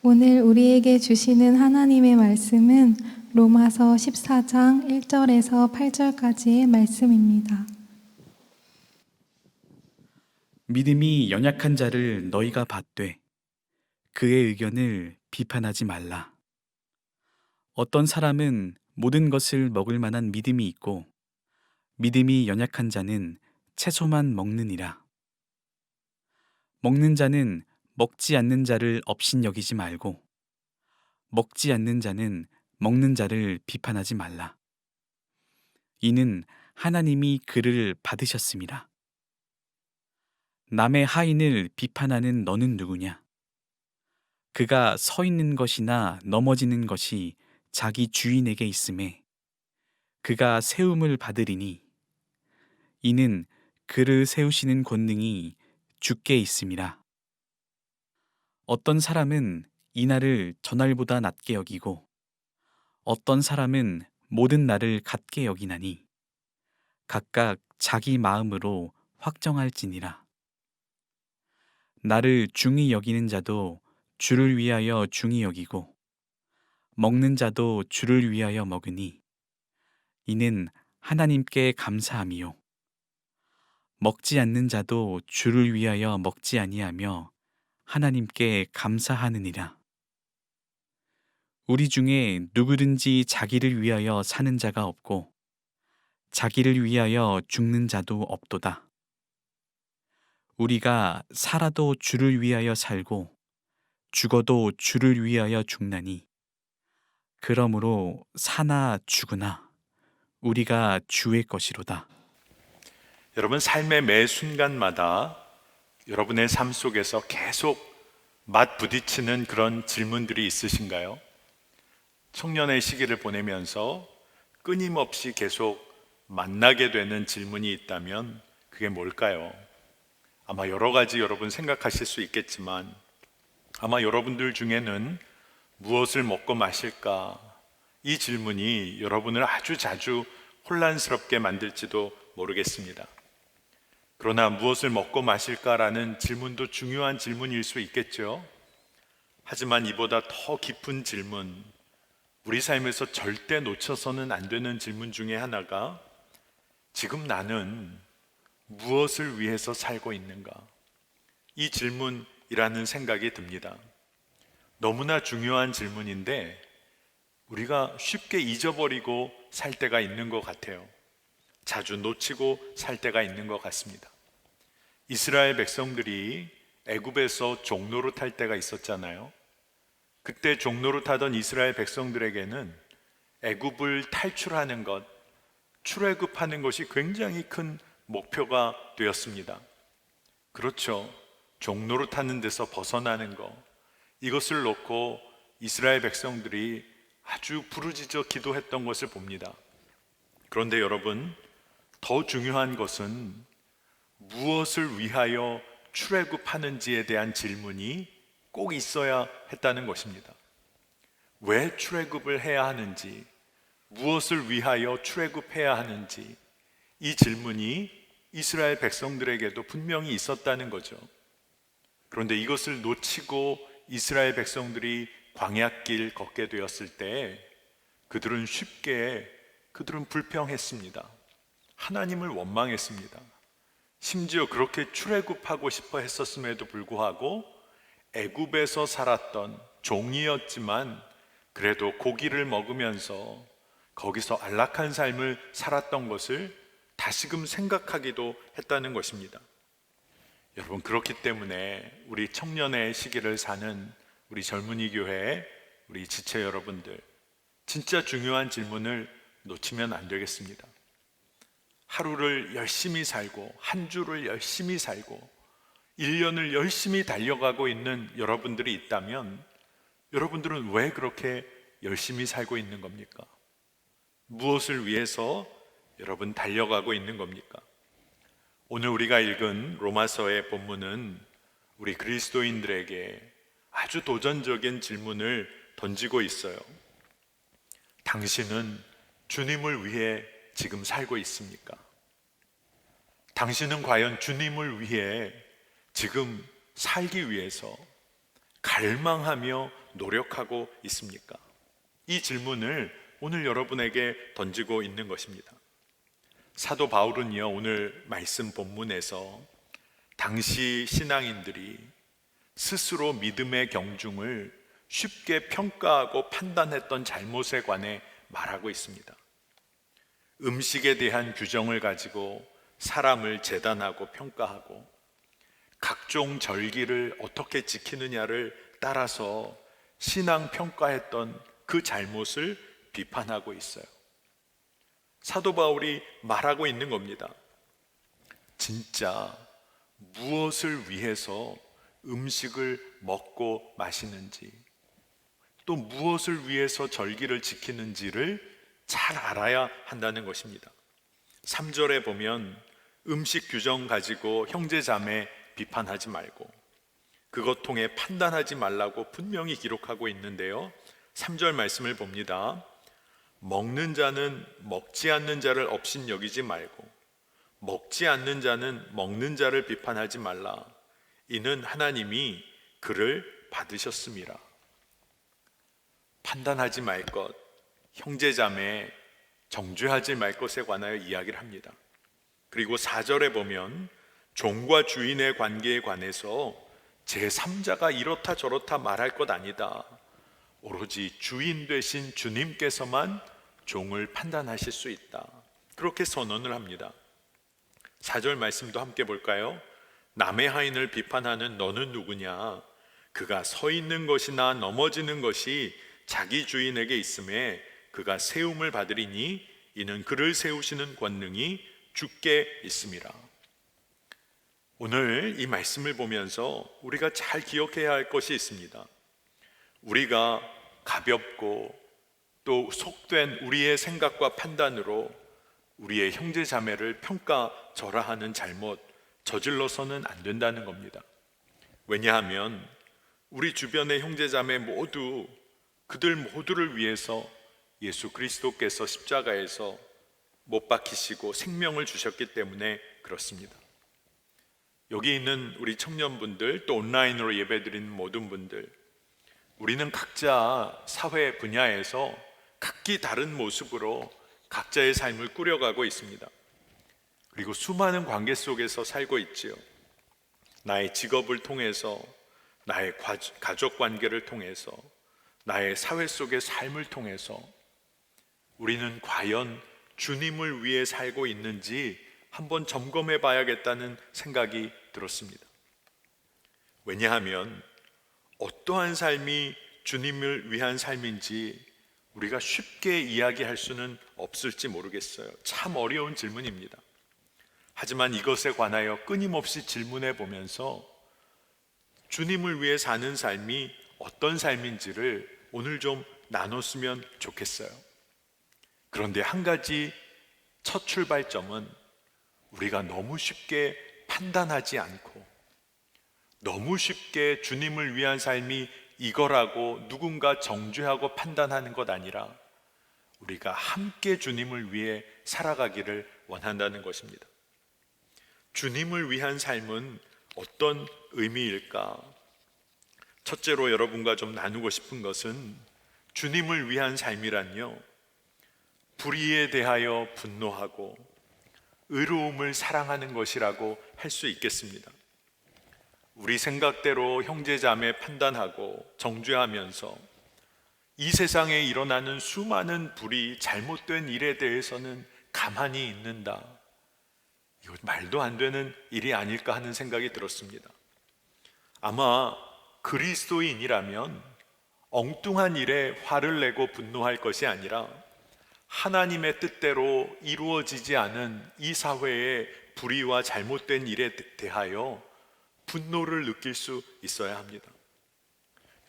오늘 우리에게 주시는 하나님의 말씀은 로마서 14장 1절에서 8절까지의 말씀입니다. 믿음이 연약한 자를 너희가 받되 그의 의견을 비판하지 말라. 어떤 사람은 모든 것을 먹을 만한 믿음이 있고 믿음이 연약한 자는 채소만 먹느니라. 먹는 자는 먹지 않는 자를 업신여기지 말고 먹지 않는 자는 먹는 자를 비판하지 말라. 이는 하나님이 그를 받으셨음이라. 남의 하인을 비판하는 너는 누구냐? 그가 서 있는 것이나 넘어지는 것이 자기 주인에게 있음에 그가 세움을 받으리니 이는 그를 세우시는 권능이 주께 있음이라. 어떤 사람은 이날을 저날보다 낮게 여기고 어떤 사람은 모든 날을 같게 여기나니 각각 자기 마음으로 확정할지니라. 나를 중히 여기는 자도 주를 위하여 중히 여기고 먹는 자도 주를 위하여 먹으니 이는 하나님께 감사함이요 먹지 않는 자도 주를 위하여 먹지 아니하며 하나님께 감사하느니라. 우리 중에 누구든지 자기를 위하여 사는 자가 없고 자기를 위하여 죽는 자도 없도다. 우리가 살아도 주를 위하여 살고 죽어도 주를 위하여 죽나니 그러므로 사나 죽으나 우리가 주의 것이로다. 여러분, 삶의 매 순간마다 여러분의 삶 속에서 계속 맞부딪히는 그런 질문들이 있으신가요? 청년의 시기를 보내면서 끊임없이 계속 만나게 되는 질문이 있다면 그게 뭘까요? 아마 여러 가지 여러분 생각하실 수 있겠지만 아마 여러분들 중에는 무엇을 먹고 마실까? 이 질문이 여러분을 아주 자주 혼란스럽게 만들지도 모르겠습니다. 그러나 무엇을 먹고 마실까라는 질문도 중요한 질문일 수 있겠죠. 하지만 이보다 더 깊은 질문, 우리 삶에서 절대 놓쳐서는 안 되는 질문 중에 하나가 지금 나는 무엇을 위해서 살고 있는가? 이 질문이라는 생각이 듭니다. 너무나 중요한 질문인데 우리가 쉽게 잊어버리고 살 때가 있는 것 같아요. 자주 놓치고 살 때가 있는 것 같습니다. 이스라엘 백성들이 애굽에서 종노릇 할 때가 있었잖아요. 그때 종노릇 하던 이스라엘 백성들에게는 애굽을 탈출하는 것, 출애굽하는 것이 굉장히 큰 목표가 되었습니다. 그렇죠. 종노릇 하는 데서 벗어나는 것, 이것을 놓고 이스라엘 백성들이 아주 부르짖어 기도했던 것을 봅니다. 그런데 여러분, 더 중요한 것은 무엇을 위하여 출애굽하는지에 대한 질문이 꼭 있어야 했다는 것입니다. 왜 출애굽을 해야 하는지, 무엇을 위하여 출애굽해야 하는지, 이 질문이 이스라엘 백성들에게도 분명히 있었다는 거죠. 그런데 이것을 놓치고 이스라엘 백성들이 광야길 걷게 되었을 때 그들은 불평했습니다. 하나님을 원망했습니다. 심지어 그렇게 출애굽하고 싶어 했었음에도 불구하고 애굽에서 살았던 종이었지만 그래도 고기를 먹으면서 거기서 안락한 삶을 살았던 것을 다시금 생각하기도 했다는 것입니다. 여러분, 그렇기 때문에 우리 청년의 시기를 사는 우리 젊은이 교회, 우리 지체 여러분들, 진짜 중요한 질문을 놓치면 안 되겠습니다. 하루를 열심히 살고 한 주를 열심히 살고 1년을 열심히 달려가고 있는 여러분들이 있다면 여러분들은 왜 그렇게 열심히 살고 있는 겁니까? 무엇을 위해서 여러분 달려가고 있는 겁니까? 오늘 우리가 읽은 로마서의 본문은 우리 그리스도인들에게 아주 도전적인 질문을 던지고 있어요. 당신은 주님을 위해 지금 살고 있습니까? 당신은 과연 주님을 위해 지금 살기 위해서 갈망하며 노력하고 있습니까? 이 질문을 오늘 여러분에게 던지고 있는 것입니다. 사도 바울은요, 오늘 말씀 본문에서 당시 신앙인들이 스스로 믿음의 경중을 쉽게 평가하고 판단했던 잘못에 관해 말하고 있습니다. 음식에 대한 규정을 가지고 사람을 재단하고 평가하고 각종 절기를 어떻게 지키느냐를 따라서 신앙 평가했던 그 잘못을 비판하고 있어요. 사도 바울이 말하고 있는 겁니다. 진짜 무엇을 위해서 음식을 먹고 마시는지, 또 무엇을 위해서 절기를 지키는지를 잘 알아야 한다는 것입니다. 3절에 보면 음식 규정 가지고 형제 자매 비판하지 말고 그것 통해 판단하지 말라고 분명히 기록하고 있는데요, 3절 말씀을 봅니다. 먹는 자는 먹지 않는 자를 업신 여기지 말고 먹지 않는 자는 먹는 자를 비판하지 말라. 이는 하나님이 그를 받으셨음이라. 판단하지 말 것, 형제자매 정죄하지 말 것에 관하여 이야기를 합니다. 그리고 4절에 보면 종과 주인의 관계에 관해서 제3자가 이렇다 저렇다 말할 것 아니다. 오로지 주인 되신 주님께서만 종을 판단하실 수 있다. 그렇게 선언을 합니다. 4절 말씀도 함께 볼까요? 남의 하인을 비판하는 너는 누구냐? 그가 서 있는 것이나 넘어지는 것이 자기 주인에게 있음에 그가 세움을 받으리니 이는 그를 세우시는 권능이 주께 있음이라. 오늘 이 말씀을 보면서 우리가 잘 기억해야 할 것이 있습니다. 우리가 가볍고 또 속된 우리의 생각과 판단으로 우리의 형제 자매를 평가절하하는 잘못 저질러서는 안 된다는 겁니다. 왜냐하면 우리 주변의 형제 자매 모두 그들 모두를 위해서 예수 그리스도께서 십자가에서 못 박히시고 생명을 주셨기 때문에 그렇습니다. 여기 있는 우리 청년분들, 또 온라인으로 예배드리는 모든 분들, 우리는 각자 사회 분야에서 각기 다른 모습으로 각자의 삶을 꾸려가고 있습니다. 그리고 수많은 관계 속에서 살고 있지요. 나의 직업을 통해서, 나의 가족 관계를 통해서, 나의 사회 속의 삶을 통해서 우리는 과연 주님을 위해 살고 있는지 한번 점검해 봐야겠다는 생각이 들었습니다. 왜냐하면 어떠한 삶이 주님을 위한 삶인지 우리가 쉽게 이야기할 수는 없을지 모르겠어요. 참 어려운 질문입니다. 하지만 이것에 관하여 끊임없이 질문해 보면서 주님을 위해 사는 삶이 어떤 삶인지를 오늘 좀 나눴으면 좋겠어요. 그런데 한 가지 첫 출발점은 우리가 너무 쉽게 판단하지 않고 너무 쉽게 주님을 위한 삶이 이거라고 누군가 정죄하고 판단하는 것 아니라 우리가 함께 주님을 위해 살아가기를 원한다는 것입니다. 주님을 위한 삶은 어떤 의미일까? 첫째로 여러분과 좀 나누고 싶은 것은 주님을 위한 삶이란요, 불의에 대하여 분노하고 의로움을 사랑하는 것이라고 할 수 있겠습니다. 우리 생각대로 형제자매 판단하고 정죄하면서 이 세상에 일어나는 수많은 불의, 잘못된 일에 대해서는 가만히 있는다. 이거 말도 안 되는 일이 아닐까 하는 생각이 들었습니다. 아마 그리스도인이라면 엉뚱한 일에 화를 내고 분노할 것이 아니라 하나님의 뜻대로 이루어지지 않은 이 사회의 불의와 잘못된 일에 대하여 분노를 느낄 수 있어야 합니다.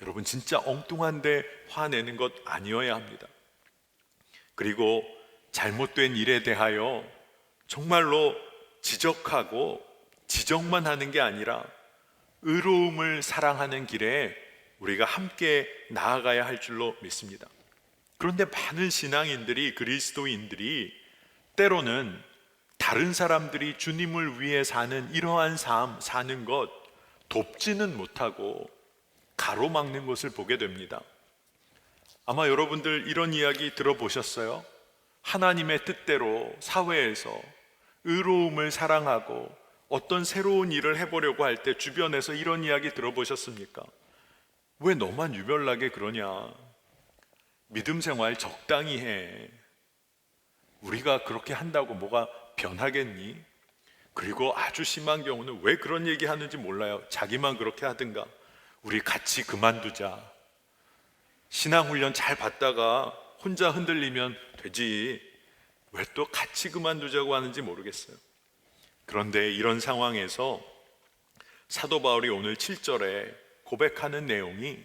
여러분, 진짜 엉뚱한데 화내는 것 아니어야 합니다. 그리고 잘못된 일에 대하여 정말로 지적하고 지적만 하는 게 아니라 의로움을 사랑하는 길에 우리가 함께 나아가야 할 줄로 믿습니다. 그런데 많은 신앙인들이, 그리스도인들이 때로는 다른 사람들이 주님을 위해 사는 이러한 삶 사는 것 돕지는 못하고 가로막는 것을 보게 됩니다. 아마 여러분들 이런 이야기 들어보셨어요? 하나님의 뜻대로 사회에서 의로움을 사랑하고 어떤 새로운 일을 해보려고 할 때 주변에서 이런 이야기 들어보셨습니까? 왜 너만 유별나게 그러냐? 믿음 생활 적당히 해. 우리가 그렇게 한다고 뭐가 변하겠니? 그리고 아주 심한 경우는 왜 그런 얘기 하는지 몰라요. 자기만 그렇게 하든가. 우리 같이 그만두자. 신앙훈련 잘 받다가 혼자 흔들리면 되지. 왜 또 같이 그만두자고 하는지 모르겠어요. 그런데 이런 상황에서 사도 바울이 오늘 7절에 고백하는 내용이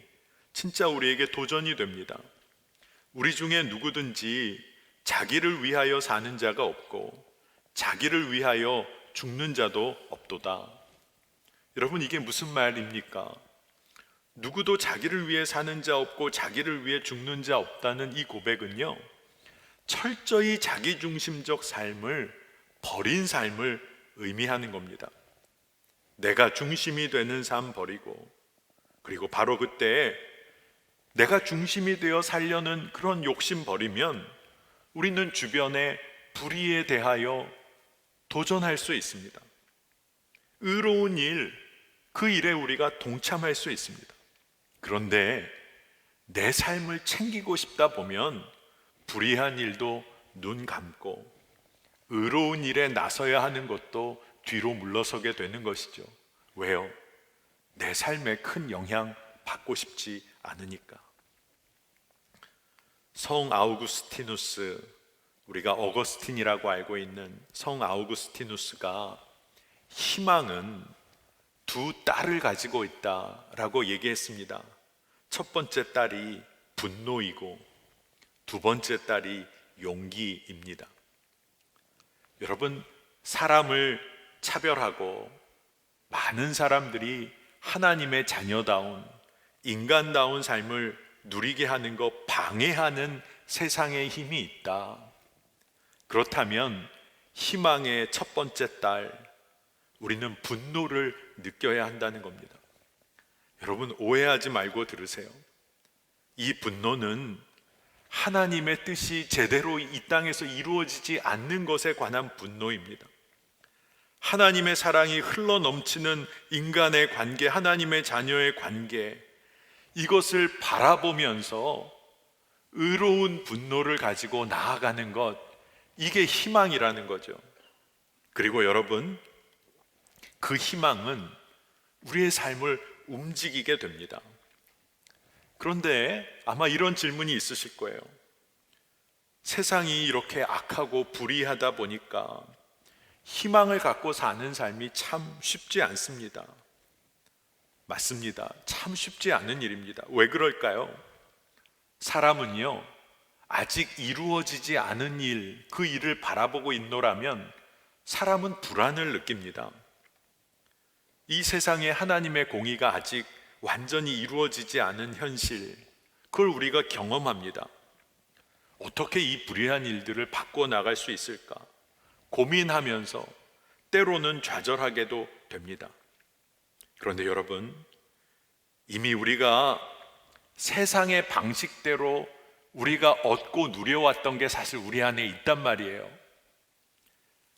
진짜 우리에게 도전이 됩니다. 우리 중에 누구든지 자기를 위하여 사는 자가 없고 자기를 위하여 죽는 자도 없도다. 여러분, 이게 무슨 말입니까? 누구도 자기를 위해 사는 자 없고 자기를 위해 죽는 자 없다는 이 고백은요, 철저히 자기중심적 삶을 버린 삶을 의미하는 겁니다. 내가 중심이 되는 삶 버리고, 그리고 바로 그때 내가 중심이 되어 살려는 그런 욕심 버리면 우리는 주변의 불의에 대하여 도전할 수 있습니다. 의로운 일, 그 일에 우리가 동참할 수 있습니다. 그런데 내 삶을 챙기고 싶다 보면 불의한 일도 눈 감고 의로운 일에 나서야 하는 것도 뒤로 물러서게 되는 것이죠. 왜요? 내 삶에 큰 영향 받고 싶지 않으니까. 성 아우구스티누스, 우리가 어거스틴이라고 알고 있는 성 아우구스티누스가 희망은 두 딸을 가지고 있다라고 얘기했습니다. 첫 번째 딸이 분노이고 두 번째 딸이 용기입니다. 여러분, 사람을 차별하고 많은 사람들이 하나님의 자녀다운 인간다운 삶을 누리게 하는 것 방해하는 세상의 힘이 있다. 그렇다면 희망의 첫 번째 딸, 우리는 분노를 느껴야 한다는 겁니다. 여러분, 오해하지 말고 들으세요. 이 분노는 하나님의 뜻이 제대로 이 땅에서 이루어지지 않는 것에 관한 분노입니다. 하나님의 사랑이 흘러 넘치는 인간의 관계, 하나님의 자녀의 관계, 이것을 바라보면서 의로운 분노를 가지고 나아가는 것, 이게 희망이라는 거죠. 그리고 여러분, 그 희망은 우리의 삶을 움직이게 됩니다. 그런데 아마 이런 질문이 있으실 거예요. 세상이 이렇게 악하고 불의하다 보니까 희망을 갖고 사는 삶이 참 쉽지 않습니다. 맞습니다. 참 쉽지 않은 일입니다. 왜 그럴까요? 사람은요, 아직 이루어지지 않은 일, 그 일을 바라보고 있노라면 사람은 불안을 느낍니다. 이 세상에 하나님의 공의가 아직 완전히 이루어지지 않은 현실, 그걸 우리가 경험합니다. 어떻게 이 불의한 일들을 바꿔나갈 수 있을까? 고민하면서 때로는 좌절하게도 됩니다. 그런데 여러분, 이미 우리가 세상의 방식대로 우리가 얻고 누려왔던 게 사실 우리 안에 있단 말이에요.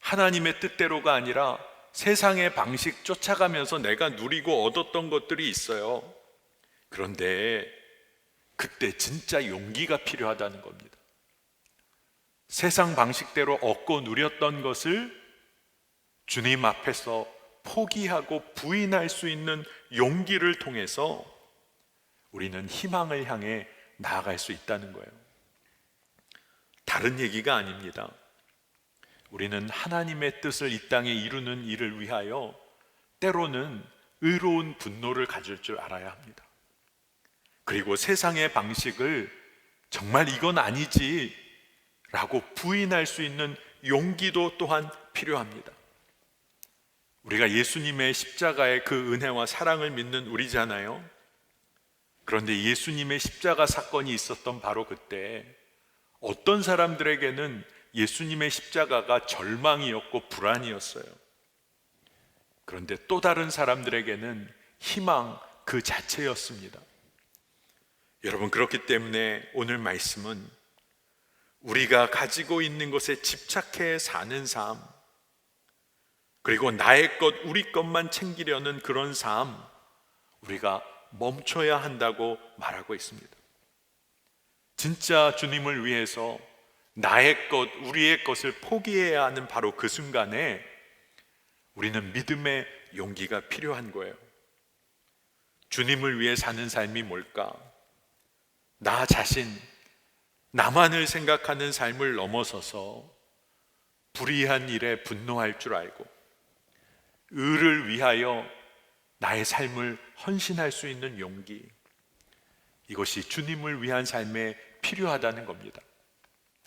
하나님의 뜻대로가 아니라 세상의 방식 쫓아가면서 내가 누리고 얻었던 것들이 있어요. 그런데 그때 진짜 용기가 필요하다는 겁니다. 세상 방식대로 얻고 누렸던 것을 주님 앞에서 포기하고 부인할 수 있는 용기를 통해서 우리는 희망을 향해 나아갈 수 있다는 거예요. 다른 얘기가 아닙니다. 우리는 하나님의 뜻을 이 땅에 이루는 일을 위하여 때로는 의로운 분노를 가질 줄 알아야 합니다. 그리고 세상의 방식을 정말 이건 아니지 라고 부인할 수 있는 용기도 또한 필요합니다. 우리가 예수님의 십자가의 그 은혜와 사랑을 믿는 우리잖아요. 그런데 예수님의 십자가 사건이 있었던 바로 그때 어떤 사람들에게는 예수님의 십자가가 절망이었고 불안이었어요. 그런데 또 다른 사람들에게는 희망, 그 자체였습니다. 여러분, 그렇기 때문에 오늘 말씀은 우리가 가지고 있는 것에 집착해 사는 삶, 그리고 나의 것, 우리 것만 챙기려는 그런 삶, 우리가 멈춰야 한다고 말하고 있습니다. 진짜 주님을 위해서 나의 것, 우리의 것을 포기해야 하는 바로 그 순간에 우리는 믿음의 용기가 필요한 거예요. 주님을 위해 사는 삶이 뭘까? 나 자신, 나만을 생각하는 삶을 넘어서서 불의한 일에 분노할 줄 알고 의를 위하여 나의 삶을 헌신할 수 있는 용기, 이것이 주님을 위한 삶에 필요하다는 겁니다.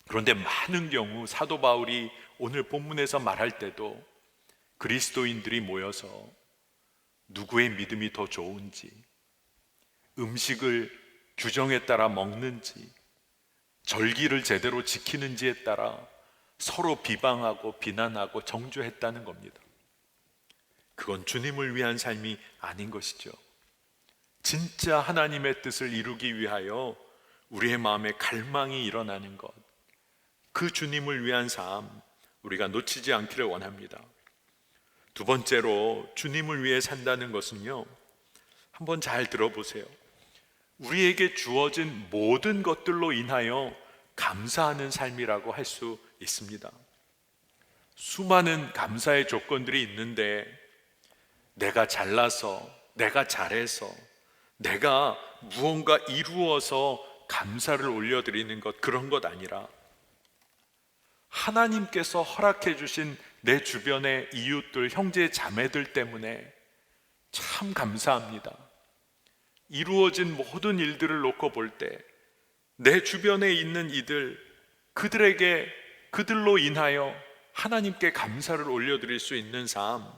그런데 많은 경우 사도 바울이 오늘 본문에서 말할 때도 그리스도인들이 모여서 누구의 믿음이 더 좋은지, 음식을 규정에 따라 먹는지, 절기를 제대로 지키는지에 따라 서로 비방하고 비난하고 정죄했다는 겁니다. 그건 주님을 위한 삶이 아닌 것이죠. 진짜 하나님의 뜻을 이루기 위하여 우리의 마음에 갈망이 일어나는 것, 그 주님을 위한 삶, 우리가 놓치지 않기를 원합니다. 두 번째로 주님을 위해 산다는 것은요, 한번 잘 들어보세요. 우리에게 주어진 모든 것들로 인하여 감사하는 삶이라고 할 수 있습니다. 수많은 감사의 조건들이 있는데 내가 잘나서, 내가 잘해서, 내가 무언가 이루어서 감사를 올려드리는 것, 그런 것 아니라 하나님께서 허락해 주신 내 주변의 이웃들, 형제 자매들 때문에 참 감사합니다. 이루어진 모든 일들을 놓고 볼 때 내 주변에 있는 이들, 그들로 인하여 하나님께 감사를 올려드릴 수 있는 삶,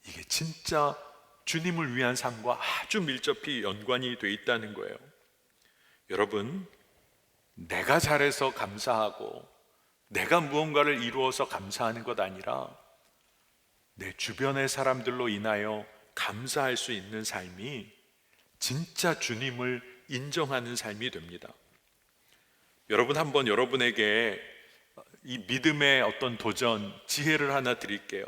이게 진짜 주님을 위한 삶과 아주 밀접히 연관이 돼 있다는 거예요. 여러분, 내가 잘해서 감사하고 내가 무언가를 이루어서 감사하는 것 아니라 내 주변의 사람들로 인하여 감사할 수 있는 삶이 진짜 주님을 인정하는 삶이 됩니다. 여러분, 한번 여러분에게 이 믿음의 어떤 도전, 지혜를 하나 드릴게요.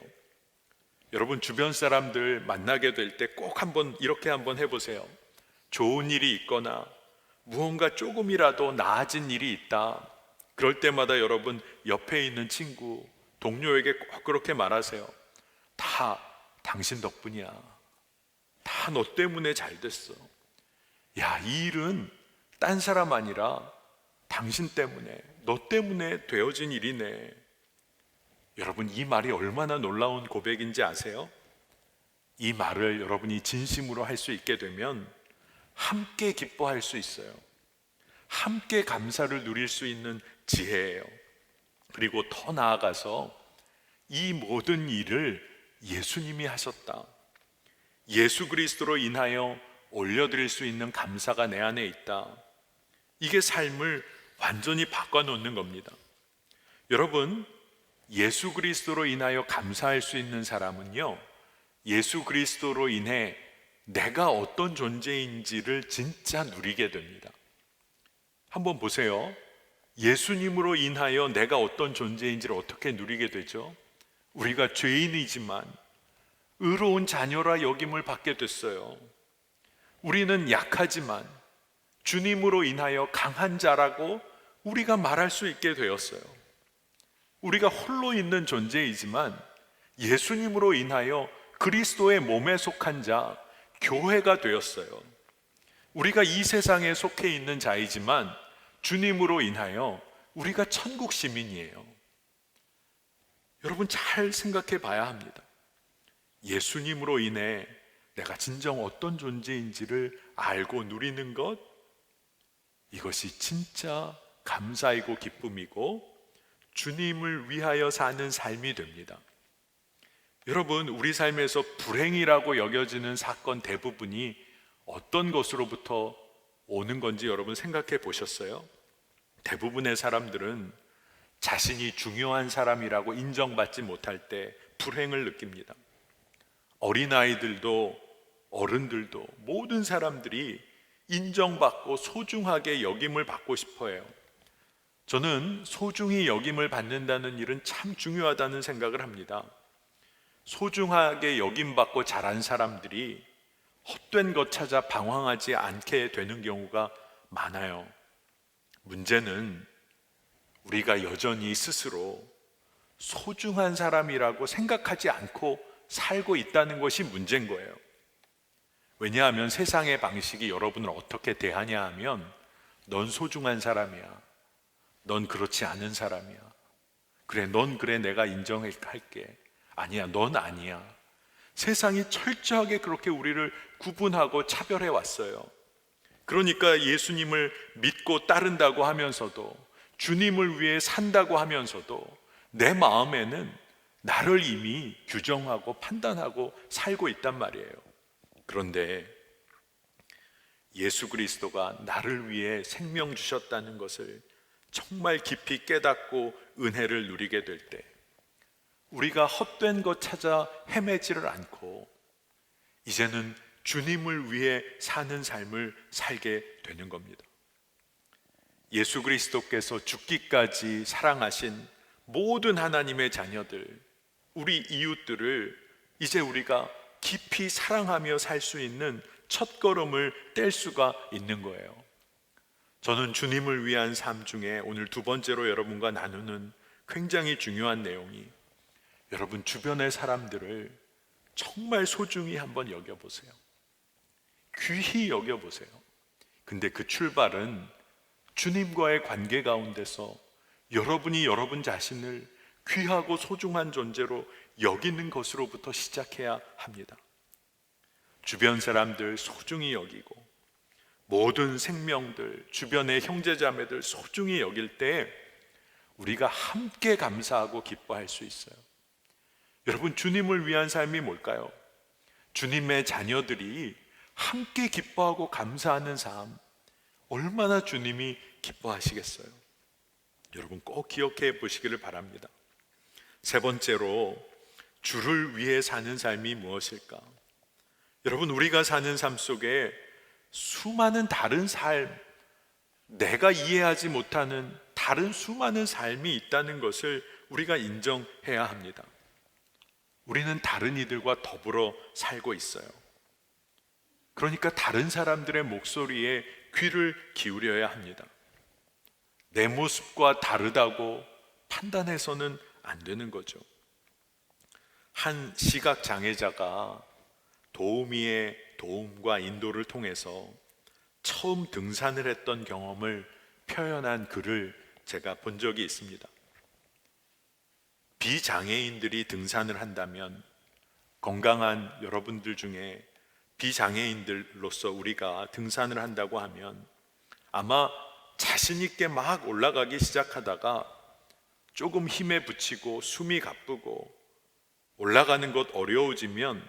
여러분 주변 사람들 만나게 될 때 꼭 한번 이렇게 한번 해보세요. 좋은 일이 있거나 무언가 조금이라도 나아진 일이 있다, 그럴 때마다 여러분 옆에 있는 친구, 동료에게 꼭 그렇게 말하세요. 다 당신 덕분이야. 다 너 때문에 잘 됐어. 야, 이 일은 딴 사람 아니라 당신 때문에, 너 때문에 되어진 일이네. 여러분, 이 말이 얼마나 놀라운 고백인지 아세요? 이 말을 여러분이 진심으로 할 수 있게 되면 함께 기뻐할 수 있어요. 함께 감사를 누릴 수 있는 지혜예요. 그리고 더 나아가서 이 모든 일을 예수님이 하셨다, 예수 그리스도로 인하여 올려드릴 수 있는 감사가 내 안에 있다, 이게 삶을 완전히 바꿔놓는 겁니다. 여러분, 예수 그리스도로 인하여 감사할 수 있는 사람은요, 예수 그리스도로 인해 내가 어떤 존재인지를 진짜 누리게 됩니다. 한번 보세요. 예수님으로 인하여 내가 어떤 존재인지를 어떻게 누리게 되죠? 우리가 죄인이지만 의로운 자녀라 여김을 받게 됐어요. 우리는 약하지만 주님으로 인하여 강한 자라고 우리가 말할 수 있게 되었어요. 우리가 홀로 있는 존재이지만 예수님으로 인하여 그리스도의 몸에 속한 자, 교회가 되었어요. 우리가 이 세상에 속해 있는 자이지만 주님으로 인하여 우리가 천국 시민이에요. 여러분, 잘 생각해 봐야 합니다. 예수님으로 인해 내가 진정 어떤 존재인지를 알고 누리는 것, 이것이 진짜 감사이고 기쁨이고 주님을 위하여 사는 삶이 됩니다. 여러분, 우리 삶에서 불행이라고 여겨지는 사건 대부분이 어떤 것으로부터 오는 건지 여러분 생각해 보셨어요? 대부분의 사람들은 자신이 중요한 사람이라고 인정받지 못할 때 불행을 느낍니다. 어린아이들도 어른들도 모든 사람들이 인정받고 소중하게 여김을 받고 싶어 해요. 저는 소중히 여김을 받는다는 일은 참 중요하다는 생각을 합니다. 소중하게 여김받고 자란 사람들이 헛된 것 찾아 방황하지 않게 되는 경우가 많아요. 문제는 우리가 여전히 스스로 소중한 사람이라고 생각하지 않고 살고 있다는 것이 문제인 거예요. 왜냐하면 세상의 방식이 여러분을 어떻게 대하냐 하면 넌 소중한 사람이야. 넌 그렇지 않은 사람이야. 그래, 넌 그래, 내가 인정할게. 아니야, 넌 아니야. 세상이 철저하게 그렇게 우리를 구분하고 차별해 왔어요. 그러니까 예수님을 믿고 따른다고 하면서도, 주님을 위해 산다고 하면서도 내 마음에는 나를 이미 규정하고 판단하고 살고 있단 말이에요. 그런데 예수 그리스도가 나를 위해 생명 주셨다는 것을 정말 깊이 깨닫고 은혜를 누리게 될 때, 우리가 헛된 것 찾아 헤매지를 않고 이제는 주님을 위해 사는 삶을 살게 되는 겁니다. 예수 그리스도께서 죽기까지 사랑하신 모든 하나님의 자녀들, 우리 이웃들을 이제 우리가 깊이 사랑하며 살 수 있는 첫걸음을 뗄 수가 있는 거예요. 저는 주님을 위한 삶 중에 오늘 두 번째로 여러분과 나누는 굉장히 중요한 내용이, 여러분 주변의 사람들을 정말 소중히 한번 여겨보세요. 귀히 여겨보세요. 근데 그 출발은 주님과의 관계 가운데서 여러분이 여러분 자신을 귀하고 소중한 존재로 여기는 것으로부터 시작해야 합니다. 주변 사람들 소중히 여기고, 모든 생명들, 주변의 형제자매들 소중히 여길 때 우리가 함께 감사하고 기뻐할 수 있어요. 여러분, 주님을 위한 삶이 뭘까요? 주님의 자녀들이 함께 기뻐하고 감사하는 삶, 얼마나 주님이 기뻐하시겠어요? 여러분 꼭 기억해 보시기를 바랍니다. 세 번째로, 주를 위해 사는 삶이 무엇일까? 여러분, 우리가 사는 삶 속에 수많은 다른 삶, 내가 이해하지 못하는 다른 수많은 삶이 있다는 것을 우리가 인정해야 합니다. 우리는 다른 이들과 더불어 살고 있어요. 그러니까 다른 사람들의 목소리에 귀를 기울여야 합니다. 내 모습과 다르다고 판단해서는 안 되는 거죠. 한 시각장애자가 도우미의 도움과 인도를 통해서 처음 등산을 했던 경험을 표현한 글을 제가 본 적이 있습니다. 비장애인들이 등산을 한다면, 건강한 여러분들 중에 비장애인들로서 우리가 등산을 한다고 하면 아마 자신 있게 막 올라가기 시작하다가 조금 힘에 부치고 숨이 가쁘고 올라가는 것 어려워지면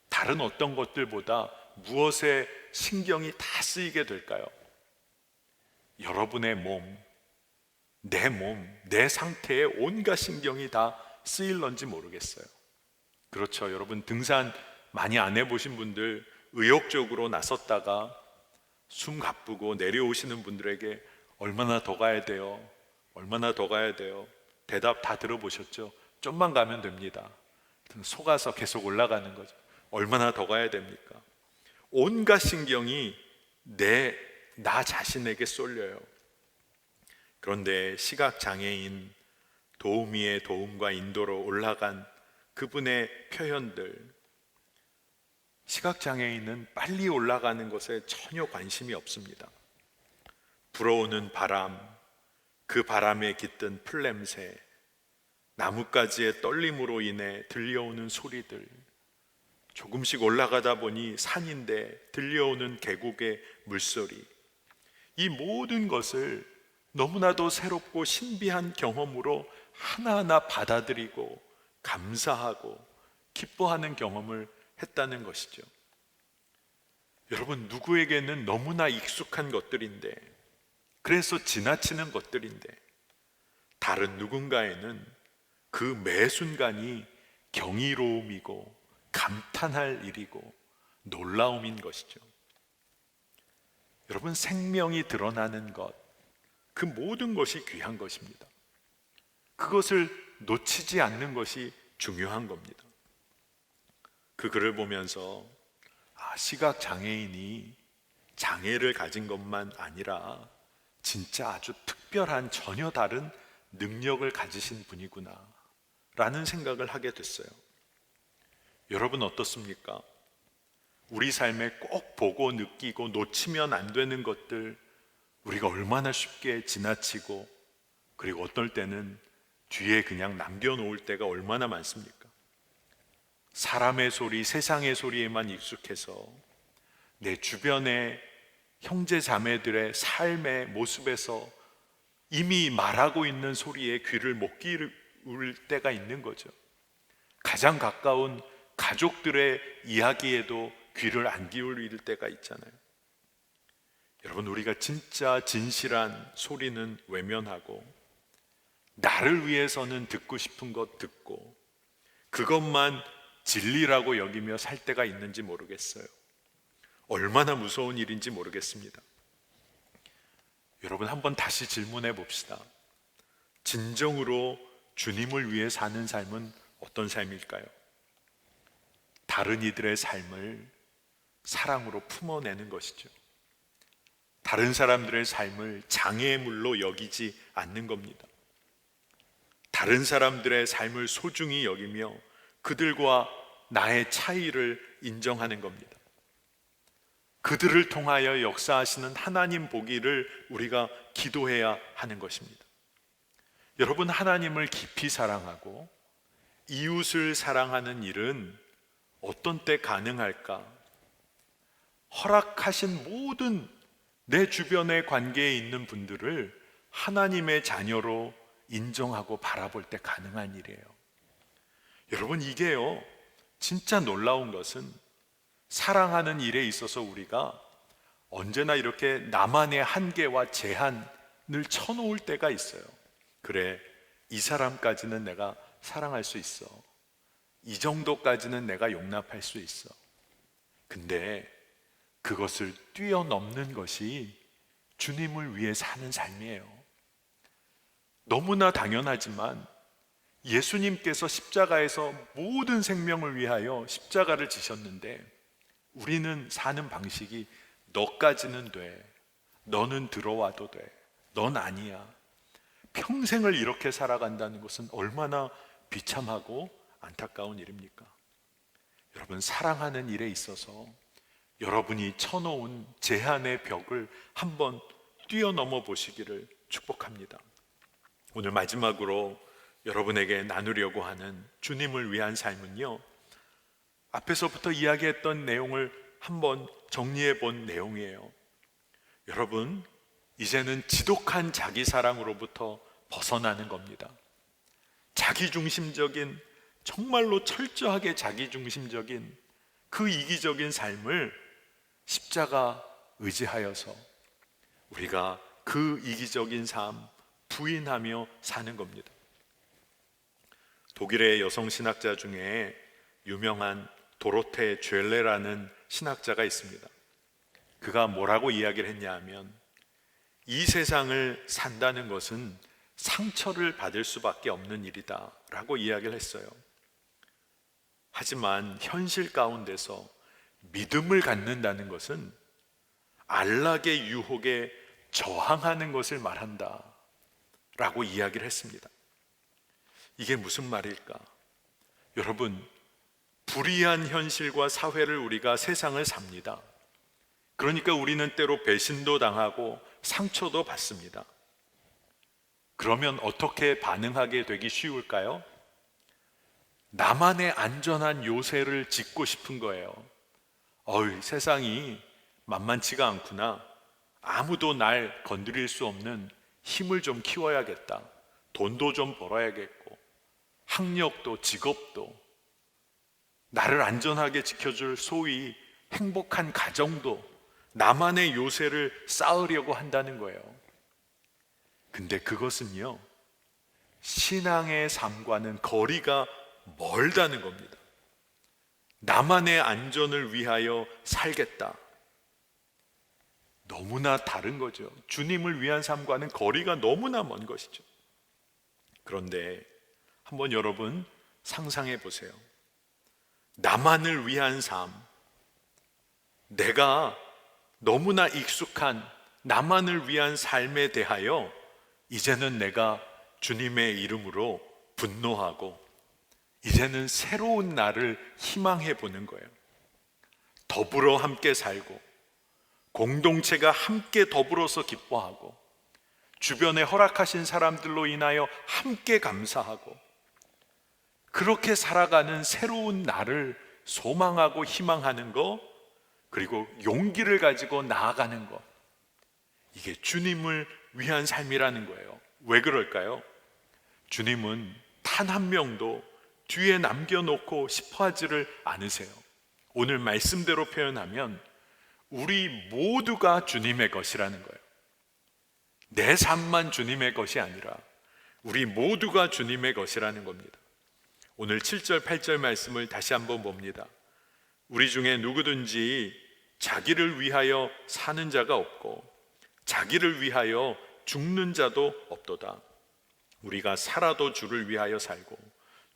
다른 어떤 것들보다 무엇에 신경이 다 쓰이게 될까요? 여러분의 몸, 내 상태에 온갖 신경이 다 쓰일런지 모르겠어요. 그렇죠. 여러분 등산 많이 안 해보신 분들, 의욕적으로 나섰다가 숨 가쁘고 내려오시는 분들에게 얼마나 더 가야 돼요? 얼마나 더 가야 돼요? 대답 다 들어보셨죠? 좀만 가면 됩니다. 속아서 계속 올라가는 거죠. 얼마나 더 가야 됩니까? 온갖 신경이 나 자신에게 쏠려요. 그런데 시각장애인 도우미의 도움과 인도로 올라간 그분의 표현들, 시각장애인은 빨리 올라가는 것에 전혀 관심이 없습니다. 불어오는 바람, 그 바람에 깃든 풀냄새, 나뭇가지의 떨림으로 인해 들려오는 소리들, 조금씩 올라가다 보니 산인데 들려오는 계곡의 물소리, 이 모든 것을 너무나도 새롭고 신비한 경험으로 하나하나 받아들이고 감사하고 기뻐하는 경험을 했다는 것이죠. 여러분, 누구에게는 너무나 익숙한 것들인데, 그래서 지나치는 것들인데, 다른 누군가에는 그 매 순간이 경이로움이고 감탄할 일이고 놀라움인 것이죠. 여러분, 생명이 드러나는 것, 그 모든 것이 귀한 것입니다. 그것을 놓치지 않는 것이 중요한 겁니다. 그 글을 보면서 시각 장애인이 장애를 가진 것만 아니라 진짜 아주 특별한 전혀 다른 능력을 가지신 분이구나 라는 생각을 하게 됐어요. 여러분 어떻습니까? 우리 삶에 꼭 보고 느끼고 놓치면 안 되는 것들, 우리가 얼마나 쉽게 지나치고, 그리고 어떨 때는 뒤에 그냥 남겨놓을 때가 얼마나 많습니까? 사람의 소리, 세상의 소리에만 익숙해서 내 주변의 형제 자매들의 삶의 모습에서 이미 말하고 있는 소리에 귀를 못 기울 때가 있는 거죠. 가장 가까운 가족들의 이야기에도 귀를 안 기울일 때가 있잖아요. 여러분, 우리가 진짜 진실한 소리는 외면하고, 나를 위해서는 듣고 싶은 것 듣고, 그것만 진리라고 여기며 살 때가 있는지 모르겠어요. 얼마나 무서운 일인지 모르겠습니다. 여러분, 한번 다시 질문해 봅시다. 진정으로 주님을 위해 사는 삶은 어떤 삶일까요? 다른 이들의 삶을 사랑으로 품어내는 것이죠. 다른 사람들의 삶을 장애물로 여기지 않는 겁니다. 다른 사람들의 삶을 소중히 여기며 그들과 나의 차이를 인정하는 겁니다. 그들을 통하여 역사하시는 하나님 보기를 우리가 기도해야 하는 것입니다. 여러분, 하나님을 깊이 사랑하고 이웃을 사랑하는 일은 어떤 때 가능할까? 허락하신 모든 내 주변의 관계에 있는 분들을 하나님의 자녀로 인정하고 바라볼 때 가능한 일이에요. 여러분, 이게요, 진짜 놀라운 것은 사랑하는 일에 있어서 우리가 언제나 이렇게 나만의 한계와 제한을 쳐놓을 때가 있어요. 그래, 이 사람까지는 내가 사랑할 수 있어. 이 정도까지는 내가 용납할 수 있어. 근데 그것을 뛰어넘는 것이 주님을 위해 사는 삶이에요. 너무나 당연하지만 예수님께서 십자가에서 모든 생명을 위하여 십자가를 지셨는데, 우리는 사는 방식이 너까지는 돼, 너는 들어와도 돼, 넌 아니야. 평생을 이렇게 살아간다는 것은 얼마나 비참하고 안타까운 일입니까? 여러분, 사랑하는 일에 있어서 여러분이 쳐놓은 제한의 벽을 한번 뛰어넘어 보시기를 축복합니다. 오늘 마지막으로 여러분에게 나누려고 하는 주님을 위한 삶은요, 앞에서부터 이야기했던 내용을 한번 정리해 본 내용이에요. 여러분, 이제는 지독한 자기 사랑으로부터 벗어나는 겁니다. 자기중심적인, 정말로 철저하게 자기중심적인 그 이기적인 삶을 십자가 의지하여서 우리가 그 이기적인 삶 부인하며 사는 겁니다. 독일의 여성 신학자 중에 유명한 도로테 죄레라는 신학자가 있습니다. 그가 뭐라고 이야기를 했냐 하면, 이 세상을 산다는 것은 상처를 받을 수밖에 없는 일이다 라고 이야기를 했어요. 하지만 현실 가운데서 믿음을 갖는다는 것은 안락의 유혹에 저항하는 것을 말한다 라고 이야기를 했습니다. 이게 무슨 말일까? 여러분, 불의한 현실과 사회를 우리가 세상을 삽니다. 그러니까 우리는 때로 배신도 당하고 상처도 받습니다. 그러면 어떻게 반응하게 되기 쉬울까요? 나만의 안전한 요새를 짓고 싶은 거예요. 세상이 만만치가 않구나. 아무도 날 건드릴 수 없는 힘을 좀 키워야겠다. 돈도 좀 벌어야겠고, 학력도 직업도, 나를 안전하게 지켜줄 소위 행복한 가정도, 나만의 요새를 쌓으려고 한다는 거예요. 근데 그것은요, 신앙의 삶과는 거리가 멀다는 겁니다. 나만의 안전을 위하여 살겠다. 너무나 다른 거죠. 주님을 위한 삶과는 거리가 너무나 먼 것이죠. 그런데 한번 여러분 상상해 보세요. 나만을 위한 삶, 내가 너무나 익숙한 나만을 위한 삶에 대하여 이제는 내가 주님의 이름으로 분노하고 이제는 새로운 날을 희망해 보는 거예요. 더불어 함께 살고 공동체가 함께 더불어서 기뻐하고 주변에 허락하신 사람들로 인하여 함께 감사하고 그렇게 살아가는 새로운 날을 소망하고 희망하는 것, 그리고 용기를 가지고 나아가는 것, 이게 주님을 위한 삶이라는 거예요. 왜 그럴까요? 주님은 단 한 명도 뒤에 남겨놓고 싶어 하지를 않으세요. 오늘 말씀대로 표현하면 우리 모두가 주님의 것이라는 거예요. 내 삶만 주님의 것이 아니라 우리 모두가 주님의 것이라는 겁니다. 오늘 7절 8절 말씀을 다시 한번 봅니다. 우리 중에 누구든지 자기를 위하여 사는 자가 없고 자기를 위하여 죽는 자도 없도다. 우리가 살아도 주를 위하여 살고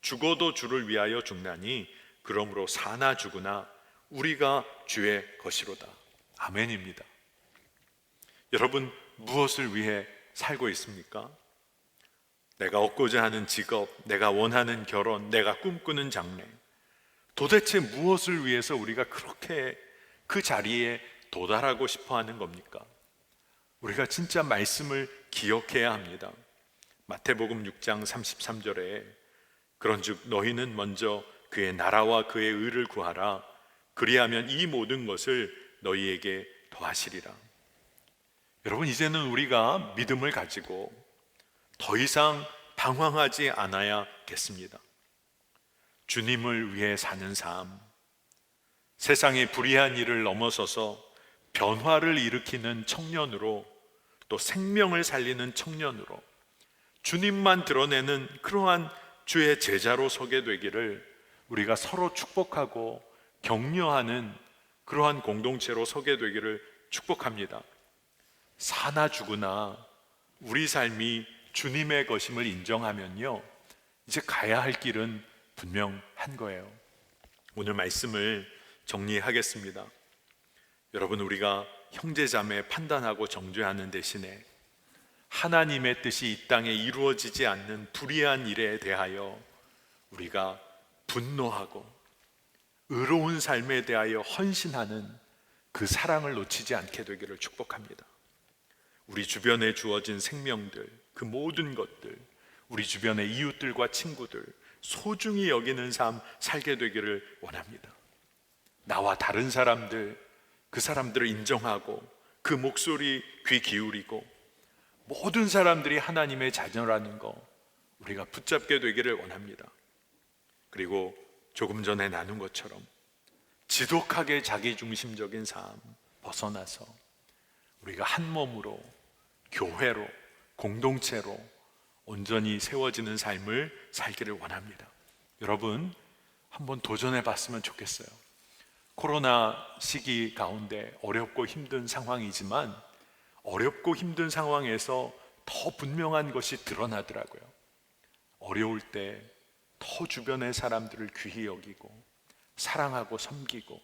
죽어도 주를 위하여 죽나니 그러므로 사나 죽으나 우리가 주의 것이로다. 아멘입니다. 여러분, 무엇을 위해 살고 있습니까? 내가 얻고자 하는 직업, 내가 원하는 결혼, 내가 꿈꾸는 장래, 도대체 무엇을 위해서 우리가 그렇게 그 자리에 도달하고 싶어 하는 겁니까? 우리가 진짜 말씀을 기억해야 합니다. 마태복음 6장 33절에 그런즉 너희는 먼저 그의 나라와 그의 의를 구하라. 그리하면 이 모든 것을 너희에게 더하시리라. 여러분, 이제는 우리가 믿음을 가지고 더 이상 방황하지 않아야겠습니다. 주님을 위해 사는 삶, 세상의 불의한 일을 넘어서서 변화를 일으키는 청년으로, 또 생명을 살리는 청년으로 주님만 드러내는 그러한 주의 제자로 서게 되기를 우리가 서로 축복하고 격려하는 그러한 공동체로 서게 되기를 축복합니다. 사나 죽으나 우리 삶이 주님의 것임을 인정하면요, 이제 가야 할 길은 분명한 거예요. 오늘 말씀을 정리하겠습니다. 여러분, 우리가 형제자매 판단하고 정죄하는 대신에 하나님의 뜻이 이 땅에 이루어지지 않는 불의한 일에 대하여 우리가 분노하고 의로운 삶에 대하여 헌신하는 그 사랑을 놓치지 않게 되기를 축복합니다. 우리 주변에 주어진 생명들, 그 모든 것들, 우리 주변의 이웃들과 친구들 소중히 여기는 삶 살게 되기를 원합니다. 나와 다른 사람들, 그 사람들을 인정하고 그 목소리 귀 기울이고 모든 사람들이 하나님의 자녀라는 거 우리가 붙잡게 되기를 원합니다. 그리고 조금 전에 나눈 것처럼 지독하게 자기중심적인 삶 벗어나서 우리가 한 몸으로, 교회로, 공동체로 온전히 세워지는 삶을 살기를 원합니다. 여러분, 한번 도전해 봤으면 좋겠어요. 코로나 시기 가운데 어렵고 힘든 상황이지만 어렵고 힘든 상황에서 더 분명한 것이 드러나더라고요. 어려울 때 더 주변의 사람들을 귀히 여기고 사랑하고 섬기고,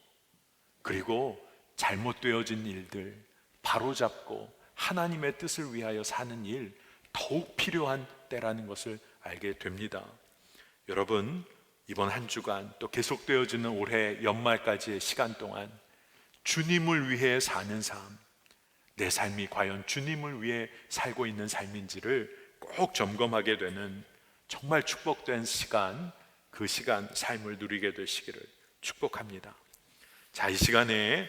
그리고 잘못되어진 일들 바로잡고 하나님의 뜻을 위하여 사는 일 더욱 필요한 때라는 것을 알게 됩니다. 여러분, 이번 한 주간 또 계속되어지는 올해 연말까지의 시간 동안 주님을 위해 사는 삶, 내 삶이 과연 주님을 위해 살고 있는 삶인지를 꼭 점검하게 되는 정말 축복된 시간, 그 시간 삶을 누리게 되시기를 축복합니다. 자, 이 시간에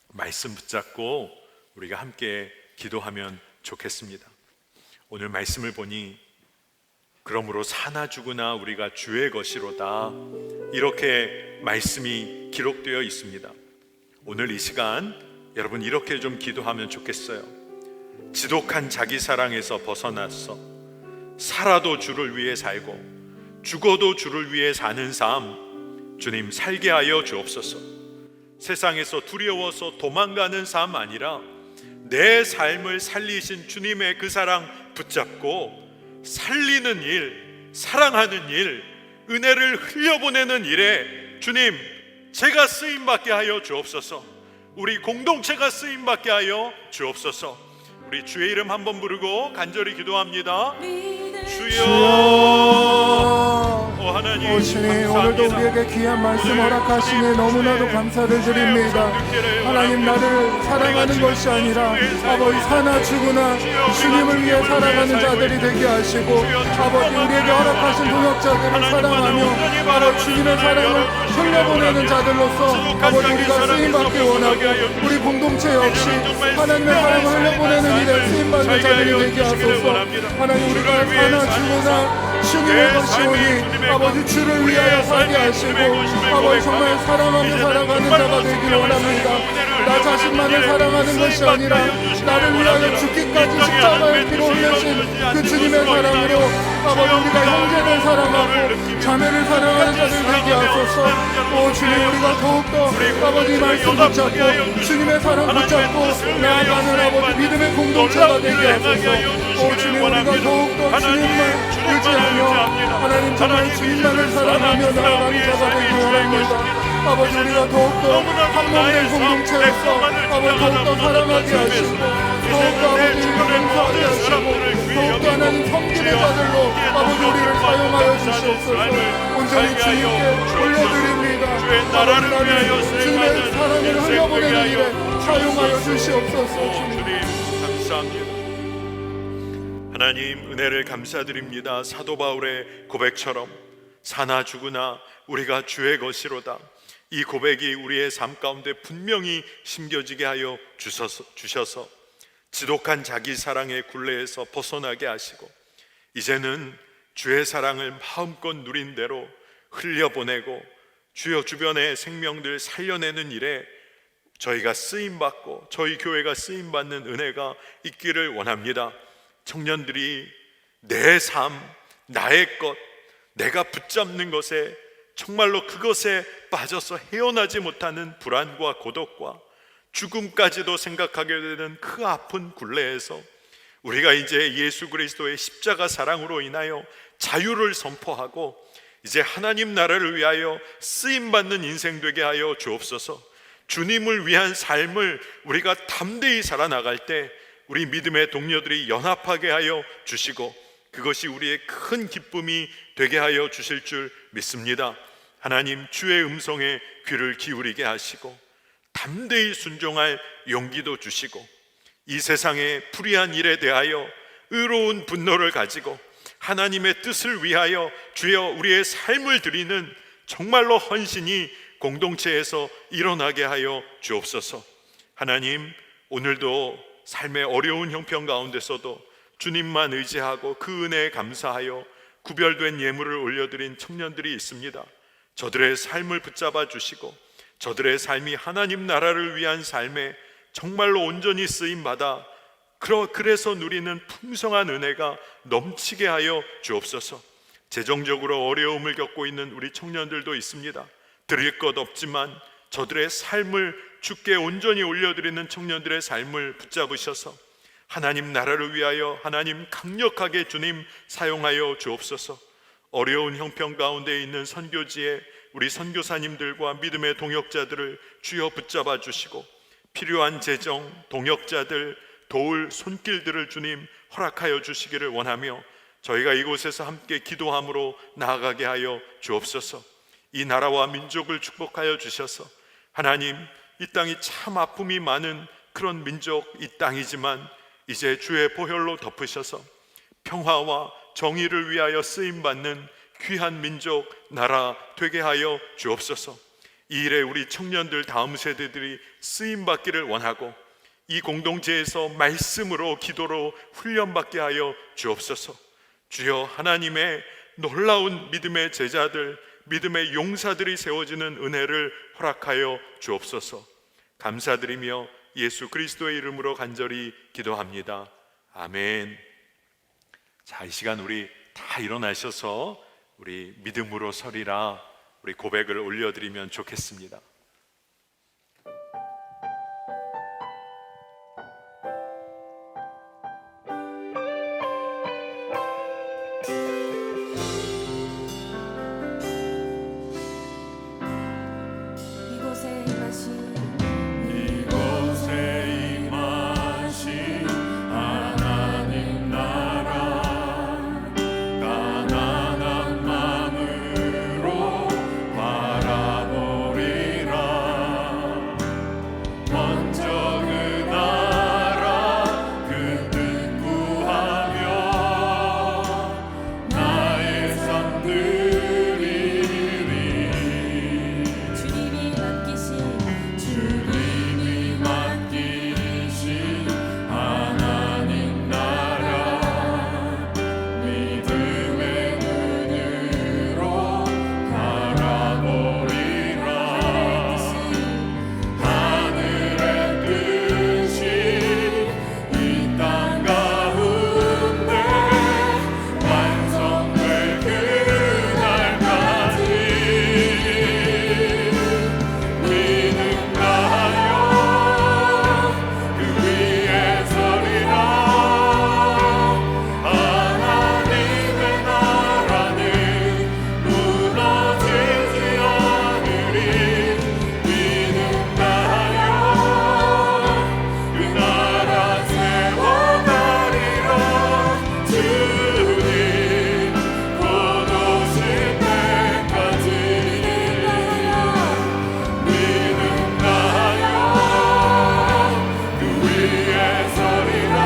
말씀 붙잡고 우리가 함께 기도하면 좋겠습니다. 오늘 말씀을 보니 그러므로 사나 죽으나 우리가 주의 것이로다, 이렇게 말씀이 기록되어 있습니다. 오늘 이 시간 여러분 이렇게 좀 기도하면 좋겠어요. 지독한 자기 사랑에서 벗어나서 살아도 주를 위해 살고 죽어도 주를 위해 사는 삶, 주님 살게 하여 주옵소서. 세상에서 두려워서 도망가는 삶 아니라 내 삶을 살리신 주님의 그 사랑 붙잡고 살리는 일, 사랑하는 일, 은혜를 흘려보내는 일에 주님 제가 쓰임받게 하여 주옵소서. 우리 공동체가 쓰임받게 하여 주옵소서. 우리 주의 이름 한번 부르고 간절히 기도합니다. 주여, 오 하나님, 주님, 오늘도 우리에게 귀한 말씀 허락하시니 너무나도 감사를 드립니다. 하나님, 나를 사랑하는 것이 아니라 아버지 사나 죽으나 주님을 위해 살아가는 자들이 되게 하시고 아버지 우리에게 허락하신 동역자들을 사랑하며 아버지 주님의 사랑을 흘려보내는 자들로서 아버지 우리가 쓰임받기 원하고 우리 공동체 역시 하나님의 사랑을 흘려보내는 일에 쓰임받는 자들이 되게 하소서. 하나님, 우리가 사나 죽으나 주님의 것이 오니 아버지 주를 위하여 살게 하시고 아버지 정말 사랑하며 살아가는 자가 되길 원합니다. 나 자신만을 사랑하는 것이 아니라 나를 위하여 죽기까지 십자가의 피로 흘리신 그 주님의 사랑으로 아버지 우리가 형제를 사랑하고 자매를 사랑하는 자들 되게 하소서. 오 주님, 우리가 더욱더 아버지 말씀 붙잡고 주님의 사랑 붙잡고 나아가는 아버지 믿음의 공동체가 되게 하소서. 오 주님, 우리가 더욱더 주님만 의지하며 하나님 정말 주님만을 사랑하며 나아가는 자가 되기 원합니다. 아버지 우리가 더욱더 한몸된 공동체로서 아버지 더욱더 사랑하게 하시고 더욱더 아버지 용서하게 하시고 더욱더 하나님 섬김의 자들로 아버지 우리를 사용하여 주시옵소서. 온전히 주님께 올려드립니다. 아버지 나를 주님의 사랑을 흘려보내는 일에 사용하여 주시옵소서. 주님 감사합니다. 하나님 은혜를 감사드립니다. 사도 바울의 고백처럼 사나 죽으나 우리가 주의 것이로다. 이 고백이 우리의 삶 가운데 분명히 심겨지게 하여 주셔서 지독한 자기 사랑의 굴레에서 벗어나게 하시고 이제는 주의 사랑을 마음껏 누린 대로 흘려보내고 주여 주변의 생명들 살려내는 일에 저희가 쓰임받고 저희 교회가 쓰임받는 은혜가 있기를 원합니다. 청년들이 내 삶, 나의 것, 내가 붙잡는 것에 정말로 그것에 빠져서 헤어나지 못하는 불안과 고독과 죽음까지도 생각하게 되는 그 아픈 굴레에서 우리가 이제 예수 그리스도의 십자가 사랑으로 인하여 자유를 선포하고 이제 하나님 나라를 위하여 쓰임받는 인생 되게 하여 주옵소서. 주님을 위한 삶을 우리가 담대히 살아나갈 때 우리 믿음의 동료들이 연합하게 하여 주시고 그것이 우리의 큰 기쁨이 되게 하여 주실 줄 믿습니다. 하나님 주의 음성에 귀를 기울이게 하시고 담대히 순종할 용기도 주시고 이 세상의 불의한 일에 대하여 의로운 분노를 가지고 하나님의 뜻을 위하여 주여 우리의 삶을 드리는 정말로 헌신이 공동체에서 일어나게 하여 주옵소서. 하나님 오늘도 삶의 어려운 형편 가운데서도 주님만 의지하고 그 은혜에 감사하여 구별된 예물을 올려드린 청년들이 있습니다. 저들의 삶을 붙잡아 주시고 저들의 삶이 하나님 나라를 위한 삶에 정말로 온전히 쓰임받아 그래서 누리는 풍성한 은혜가 넘치게 하여 주옵소서. 재정적으로 어려움을 겪고 있는 우리 청년들도 있습니다. 드릴 것 없지만 저들의 삶을 주께 온전히 올려드리는 청년들의 삶을 붙잡으셔서 하나님 나라를 위하여 하나님 강력하게 주님 사용하여 주옵소서. 어려운 형편 가운데 있는 선교지에 우리 선교사님들과 믿음의 동역자들을 주여 붙잡아 주시고 필요한 재정, 동역자들, 도울 손길들을 주님 허락하여 주시기를 원하며 저희가 이곳에서 함께 기도함으로 나아가게 하여 주옵소서. 이 나라와 민족을 축복하여 주셔서 하나님 이 땅이 참 아픔이 많은 그런 민족 이 땅이지만 이제 주의 보혈로 덮으셔서 평화와 정의를 위하여 쓰임받는 귀한 민족 나라 되게 하여 주옵소서. 이 일에 우리 청년들 다음 세대들이 쓰임받기를 원하고 이 공동체에서 말씀으로 기도로 훈련받게 하여 주옵소서. 주여 하나님의 놀라운 믿음의 제자들 믿음의 용사들이 세워지는 은혜를 허락하여 주옵소서. 감사드리며 예수 그리스도의 이름으로 간절히 기도합니다. 아멘. 자, 이 시간 우리 다 일어나셔서 우리 믿음으로 서리라 우리 고백을 올려드리면 좋겠습니다. 이곳에 임하신 하나님 나라 가난한 마음으로 바라보리라. 먼저 그 나라 그 뜻 구하며 나의 삶 드리리. 주님이 맡기신 하나님 나라 믿음의 눈으로 바라보리라. 하늘의 뜻이 이 땅 가운데 완성될 그날까지 믿음하여 그 위에 서리라. 하나님의 나라는 무너지지 않으리. 믿음하여 그 나라 세워가리라. 주님 곧 오실 때까지 믿음하여 그 위에 서리라.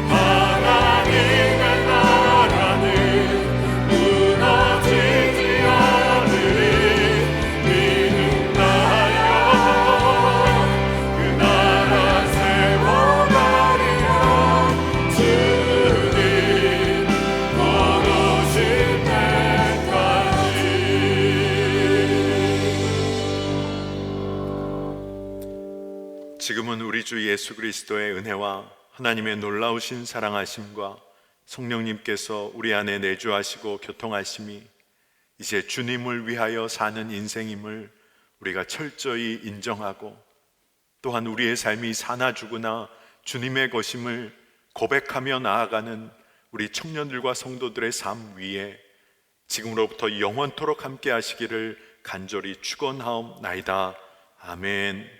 하나님의 나라는 무너지지 않으리. 믿음하여 그 나라 세워가리라. 주님 곧 오실 때까지. 지금은 우리 주 예수 그리스도의 은혜와 하나님의 놀라우신 사랑하심과 성령님께서 우리 안에 내주하시고 교통하심이 이제 주님을 위하여 사는 인생임을 우리가 철저히 인정하고, 또한 우리의 삶이 사나 죽으나 주님의 것임을 고백하며 나아가는 우리 청년들과 성도들의 삶 위에 지금으로부터 영원토록 함께 하시기를 간절히 축원하옵나이다. 아멘.